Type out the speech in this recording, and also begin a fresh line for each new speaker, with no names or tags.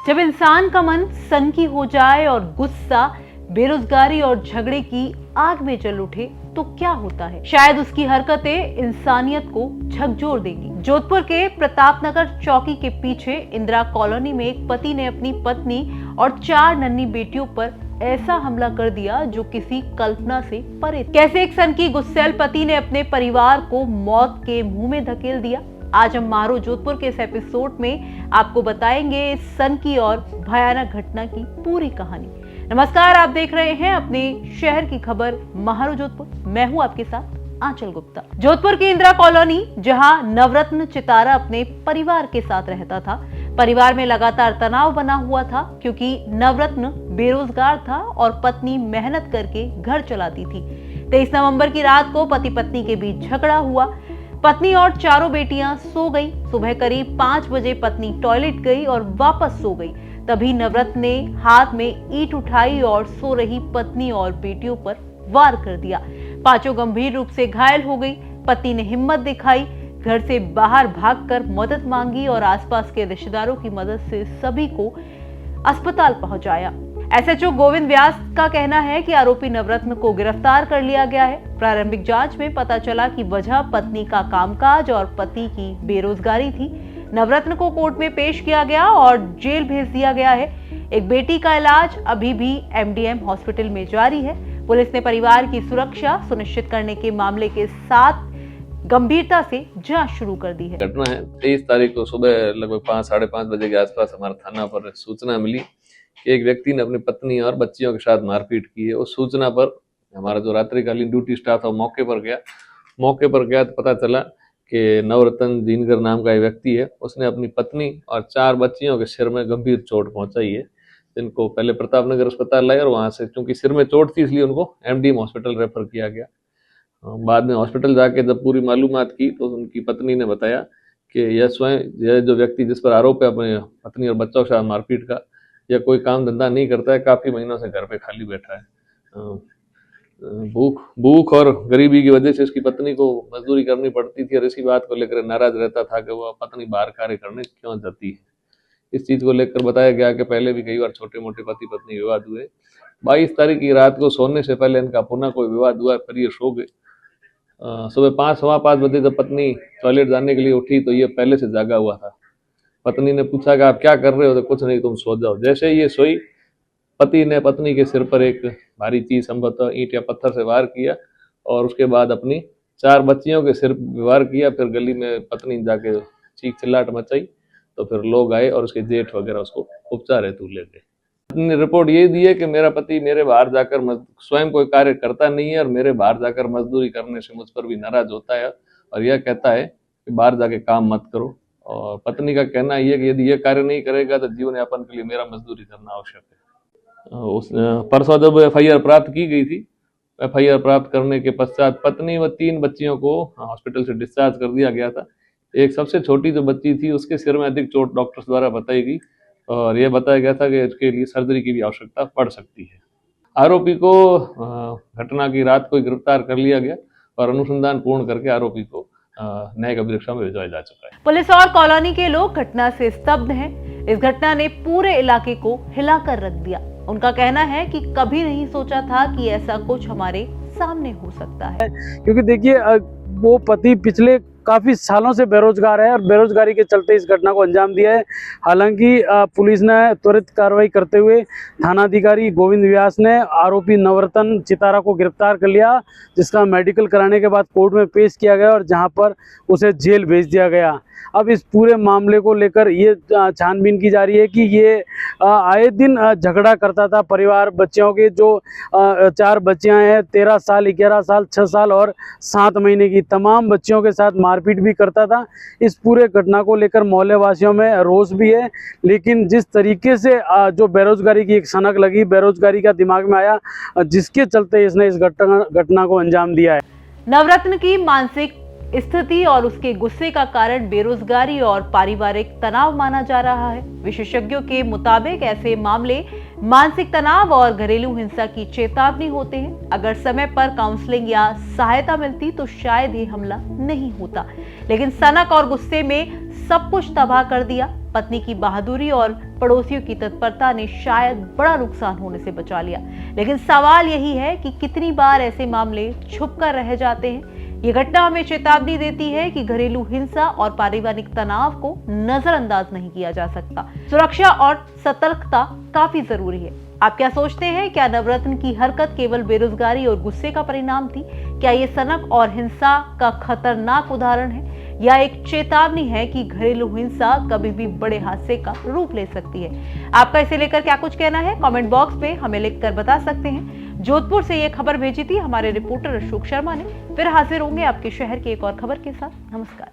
जब इंसान का मन सनकी हो जाए और गुस्सा बेरोजगारी और झगड़े की आग में जल उठे तो क्या होता है? शायद उसकी हरकतें इंसानियत को झकझोर देंगी। जोधपुर के प्रतापनगर चौकी के पीछे इंदिरा कॉलोनी में एक पति ने अपनी पत्नी और 4 नन्ही बेटियों पर ऐसा हमला कर दिया जो किसी कल्पना से परे। कैसे एक सनकी गुस्सैल पति ने अपने परिवार को मौत के मुंह में धकेल दिया, आज हम महारो जोधपुर के इस एपिसोड में आपको बताएंगे इस सनकी और भयानक घटना की पूरी कहानी। नमस्कार, आप देख रहे हैं अपने शहर की खबर महारो जोधपुर। मैं हूं आपके साथ आंचल गुप्ता। जोधपुर की इंदिरा कॉलोनी, जहां नवरत्न चितारा अपने परिवार के साथ रहता था। परिवार में लगातार तनाव बना हुआ था क्योंकि नवरत्न बेरोजगार था और पत्नी मेहनत करके घर चलाती थी। 23 नवंबर की रात को पति पत्नी के बीच झगड़ा हुआ। पत्नी और चारों बेटियां सो गई। सुबह करीब 5 बजे पत्नी टॉयलेट गई और वापस सो गई। तभी नवरत्न ने हाथ में ईंट उठाई और सो रही पत्नी और बेटियों पर वार कर दिया। पांचों गंभीर रूप से घायल हो गई। पति ने हिम्मत दिखाई, घर से बाहर भागकर मदद मांगी और आसपास के रिश्तेदारों की मदद से सभी को अस्पताल पहुंचाया। एसएचओ गोविंद व्यास का कहना है कि आरोपी नवरत्न को गिरफ्तार कर लिया गया है। प्रारंभिक जांच में पता चला कि वजह पत्नी का कामकाज और पति की बेरोजगारी थी। नवरत्न को कोर्ट में पेश किया गया और जेल भेज दिया गया है। एक बेटी का इलाज अभी भी एमडीएम हॉस्पिटल में जारी है। पुलिस ने परिवार की सुरक्षा सुनिश्चित करने के मामले के साथ गंभीरता से जांच शुरू कर दी है।
घटना है 23 तारीख को सुबह लगभग 5-5:30 बजे के आसपास हमारे थाना पर सूचना मिली कि एक व्यक्ति ने अपनी पत्नी और बच्चियों के साथ मारपीट की है। उस सूचना पर हमारा जो रात्रिकालीन ड्यूटी स्टाफ था मौके पर गया तो पता चला कि नवरत्न जिनकर नाम का एक व्यक्ति है, उसने अपनी पत्नी और 4 बच्चियों के सिर में गंभीर चोट पहुंचाई है, जिनको पहले प्रतापनगर अस्पताल लाए और वहां से चूंकि सिर में चोट थी इसलिए उनको एमडीएम हॉस्पिटल रेफर किया गया। बाद में हॉस्पिटल जाके जब पूरी मालूमात की तो उनकी पत्नी ने बताया कि यह जो व्यक्ति जिस पर आरोप है अपने पत्नी और बच्चों के साथ मारपीट का, यह कोई काम धंधा नहीं करता है, काफी महीनों से घर पे खाली बैठा है। भूख और गरीबी की वजह से इसकी पत्नी को मजदूरी करनी पड़ती थी और इसी बात को लेकर नाराज रहता था कि वह पत्नी बाहर कार्य करने क्यों जाती है। इस चीज को लेकर बताया गया कि पहले भी कई बार छोटे मोटे पति पत्नी विवाद हुए। 22 तारीख की रात को सोने से पहले इनका पुनः कोई विवाद हुआ, फिर ये सो गए। सुबह 5-5:15 बजे जब पत्नी टॉयलेट जाने के लिए उठी तो ये पहले से जागा हुआ था। पत्नी ने पूछा कि आप क्या कर रहे हो? तो कुछ नहीं, तुम सो जाओ। जैसे ये सोई, पति ने पत्नी के सिर पर एक भारी चीज संभवतः ईंट या पत्थर से वार किया और उसके बाद अपनी 4 बच्चियों के सिर वार किया। फिर गली में पत्नी जाके चीख चिल्लाहट मचाई तो फिर लोग आए और उसके जेठ वगैरह उसको उपचार हेतु ले गए। पत्नी ने रिपोर्ट ये दी है कि मेरा पति मेरे बाहर जाकर स्वयं कोई कार्य करता नहीं है और मेरे बाहर जाकर मजदूरी करने से मुझ पर भी नाराज होता है और यह कहता है कि बाहर जाके काम मत करो। और पत्नी का कहना यह कि यदि यह कार्य नहीं करेगा तो जीवन यापन के लिए मेरा मजदूरी करना आवश्यक है। उस परसों जब एफआईआर प्राप्त की गई थी, एफआईआर प्राप्त करने के पश्चात पत्नी व 3 बच्चियों को हॉस्पिटल से डिस्चार्ज कर दिया गया था। एक सबसे छोटी जो बच्ची थी उसके सिर में अधिक चोट डॉक्टर्स द्वारा बताई गई और यह बताया गया था कि इसके लिए सर्जरी की भी आवश्यकता पड़ सकती है। आरोपी को घटना की रात को गिरफ्तार कर लिया गया और अनुसंधान पूर्ण करके आरोपी को न्यायिक अभिरक्षा में भिजवाया जा चुका है।
पुलिस और कॉलोनी के लोग घटना से स्तब्ध हैं। इस घटना ने पूरे इलाके को हिलाकर रख दिया। उनका कहना है कि कभी नहीं सोचा था कि ऐसा कुछ हमारे सामने हो सकता है।
क्योंकि देखिए, वो पति पिछले काफी सालों से बेरोजगार है और बेरोजगारी के चलते इस घटना को अंजाम दिया है। हालांकि पुलिस ने त्वरित कार्रवाई करते हुए थानाधिकारी गोविंद व्यास ने आरोपी नवरत्न चितारा को गिरफ्तार कर लिया, जिसका मेडिकल कराने के बाद कोर्ट में पेश किया गया और जहां पर उसे जेल भेज दिया गया। अब इस पूरे मामले को लेकर ये छानबीन की जा रही है कि ये आए दिन झगड़ा करता था। परिवार बच्चियों के जो 4 बच्चियां हैं, 13 साल, 11 साल, 6 साल और 7 महीने की, तमाम बच्चियों के साथ मारपीट भी करता था। इस पूरे घटना को लेकर मोहल्ले वासियों में रोष भी है, लेकिन जिस तरीके से जो बेरोजगारी की एक सनक लगी, बेरोजगारी का दिमाग में आया, जिसके चलते इसने इस घटना को अंजाम दिया है।
नवरत्न की मानसिक स्थिति और उसके गुस्से का कारण बेरोजगारी और पारिवारिक तनाव माना जा रहा है। विशेषज्ञों के मुताबिक ऐसे मामले मानसिक तनाव और घरेलू हिंसा की चेतावनी होते हैं। अगर समय पर काउंसलिंग या सहायता मिलती तो शायद ये हमला नहीं होता, लेकिन सनक और गुस्से में सब कुछ तबाह कर दिया। पत्नी की बहादुरी और पड़ोसियों की तत्परता ने शायद बड़ा नुकसान होने से बचा लिया। लेकिन सवाल यही है कि कितनी बार ऐसे मामले छुपकर रह जाते हैं। ये घटना हमें चेतावनी देती है कि घरेलू हिंसा और पारिवारिक तनाव को नजरअंदाज नहीं किया जा सकता। सुरक्षा और सतर्कता काफी जरूरी है। आप क्या सोचते हैं? क्या नवरत्न की हरकत केवल बेरोजगारी और गुस्से का परिणाम थी? क्या ये सनक और हिंसा का खतरनाक उदाहरण है, या एक चेतावनी है कि घरेलू हिंसा कभी भी बड़े हादसे का रूप ले सकती है? आपका इसे लेकर क्या कुछ कहना है? कमेंट बॉक्स पे हमें लिखकर बता सकते हैं। जोधपुर से ये खबर भेजी थी हमारे रिपोर्टर अशोक शर्मा ने। फिर हाजिर होंगे आपके शहर की एक और खबर के साथ। नमस्कार।